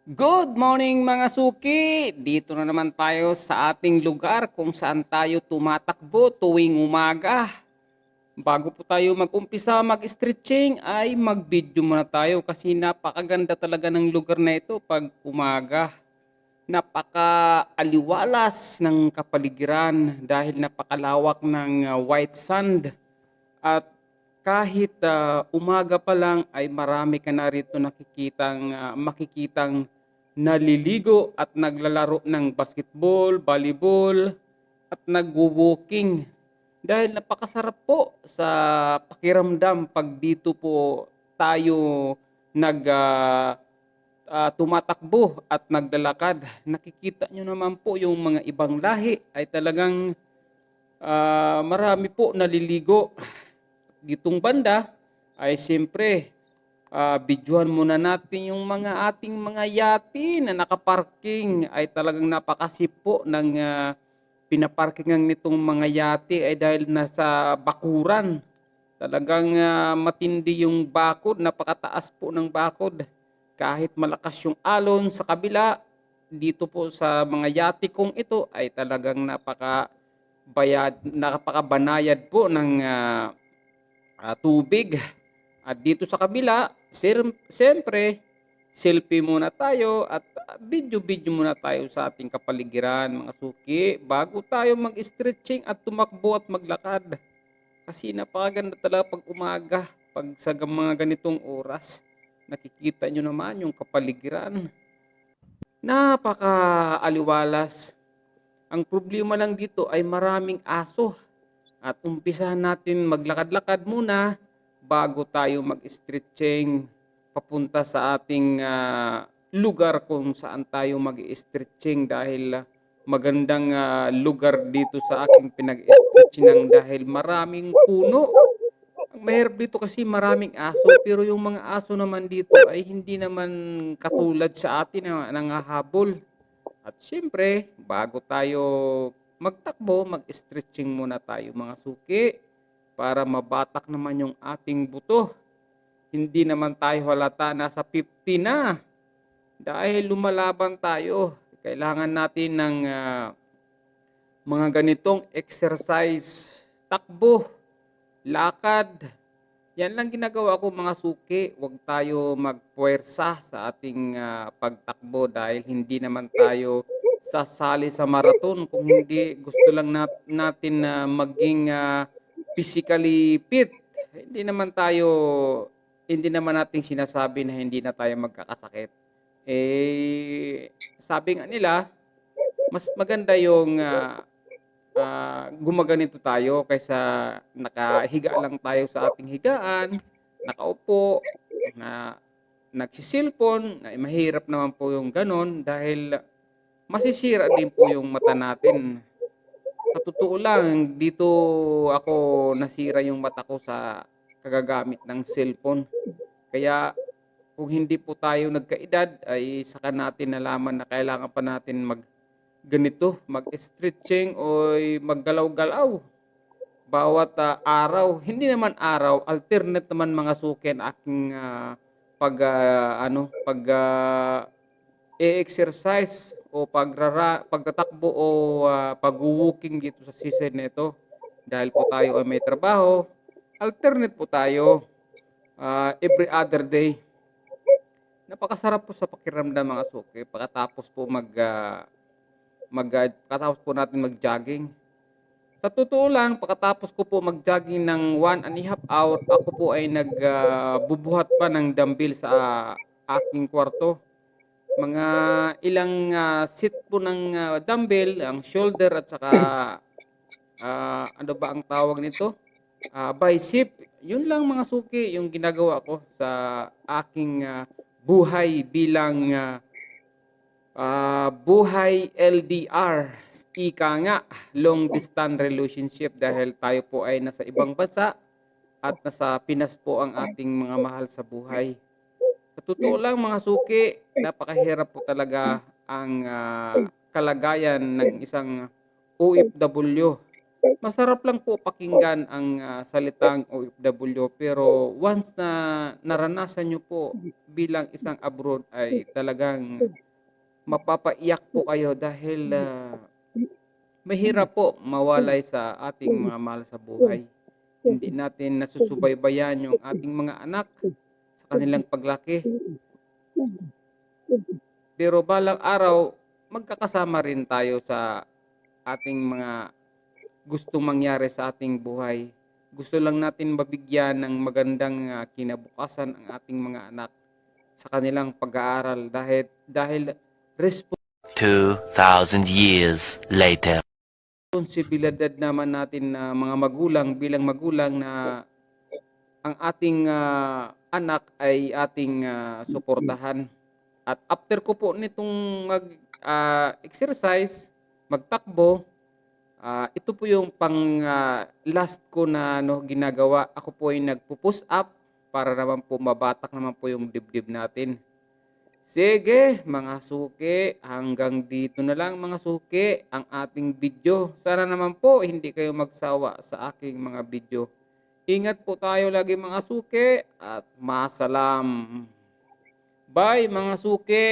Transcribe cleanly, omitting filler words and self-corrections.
Good morning mga suki! Dito na naman tayo sa ating lugar kung saan tayo tumatakbo tuwing umaga. Bago po tayo mag-umpisa mag-stretching ay mag-video muna tayo kasi napakaganda talaga ng lugar na ito pag umaga. Napaka-aliwalas ng kapaligiran dahil napakalawak ng white sand. At kahit umaga pa lang ay marami ka na rito makikitang naliligo at naglalaro ng basketball, volleyball at nagwo-walking. Dahil napakasarap po sa pakiramdam pag dito po tayo tumatakbo at naglalakad. Nakikita nyo naman po yung mga ibang lahi ay talagang marami po naliligo. Ditong banda ay siyempre videohan muna natin yung mga ating mga yati na nakaparking ay talagang napakasip po ng pinaparkingan nitong mga yati ay dahil nasa bakuran. Talagang matindi yung bakod, napakataas po ng bakod. Kahit malakas yung alon sa kabila, dito po sa mga yati kong ito ay talagang napakabanayad po ng tubig. At dito sa kabila, siyempre, selfie muna tayo at video-video muna tayo sa ating kapaligiran mga suki bago tayo mag-stretching at tumakbo at maglakad. Kasi napakaganda talaga pag umaga, pag sa mga ganitong oras, nakikita nyo naman yung kapaligiran. Napaka-aliwalas. Ang problema lang dito ay maraming aso. At umpisahan natin maglakad-lakad muna bago tayo mag-stretching papunta sa ating lugar kung saan tayo mag-stretching dahil magandang lugar dito sa aking pinag-stretching dahil maraming puno. Ang mahirap dito kasi maraming aso pero yung mga aso naman dito ay hindi naman katulad sa atin na nangahabol. At siyempre, bago tayo magtakbo, mag-stretching muna tayo mga suki para mabatak naman yung ating buto. Hindi naman tayo halata nasa 50 na dahil lumalaban tayo. Kailangan natin ng mga ganitong exercise, takbo, lakad. Yan lang ginagawa ko mga suki. Huwag tayo magpuwersa sa ating pagtakbo dahil hindi naman tayo sasali sa marathon kung hindi gusto lang natin na maging physically fit. Hindi naman tayo hindi naman natin sinasabi na hindi na tayo magkakasakit. Sabi nga nila, mas maganda yung gumaganito tayo kaysa nakahiga lang tayo sa ating higaan, nakaupo, na nagsisilpon, na mahirap naman po yung ganon dahil masisira din po yung mata natin. Sa totoo lang, dito ako nasira yung mata ko sa kagagamit ng cellphone. Kaya kung hindi po tayo nagkaedad ay saka natin nalaman na kailangan pa natin ganito, mag-stretching o maggalaw-galaw bawat araw. Hindi naman araw, alternate naman mga suki ang aking exercise o pagtatakbo o pag-walking dito sa season nito. Dahil po tayo ay may trabaho, alternate po tayo every other day. Napakasarap po sa pakiramdam mga suki pagkatapos po natin mag-jogging. Sa totoo lang, pagkatapos ko po mag-jogging ng 1.5 hour, ako po ay nagbubuhat pa ng dumbbell sa aking kwarto. Mga ilang set po ng dumbbell, ang shoulder at saka ano ba ang tawag nito? Bicep. Yun lang mga suki yung ginagawa ko sa aking buhay bilang buhay LDR, ika nga, long distance relationship dahil tayo po ay nasa ibang bansa at nasa Pinas po ang ating mga mahal sa buhay. Sa totoo lang mga suki, napakahirap po talaga ang kalagayan ng isang OFW. Masarap lang po pakinggan ang salitang OFW, pero once na naranasan nyo po bilang isang abroad ay talagang mapapaiyak po kayo dahil mahirap po mawalay sa ating mga mahal sa buhay. Hindi natin nasusubaybayan yung ating mga anak sa kanilang paglaki. Pero balang araw, magkakasama rin tayo sa ating mga gustong mangyari sa ating buhay. Gusto lang natin mabigyan ng magandang kinabukasan ang ating mga anak sa kanilang pag-aaral dahil 2,000 years later. responsibilidad naman natin na mga magulang bilang magulang na ang ating anak ay ating suportahan. At after ko po nitong exercise, magtakbo, ito po yung last ko na ginagawa. Ako po ay nagpo-push up para naman po mabatak naman po yung dibdib natin. Sige, mga suki, hanggang dito na lang mga suki ang ating video. Sana naman po hindi kayo magsawa sa aking mga video. Ingat po tayo lagi mga suki at masalam. Bye mga suki!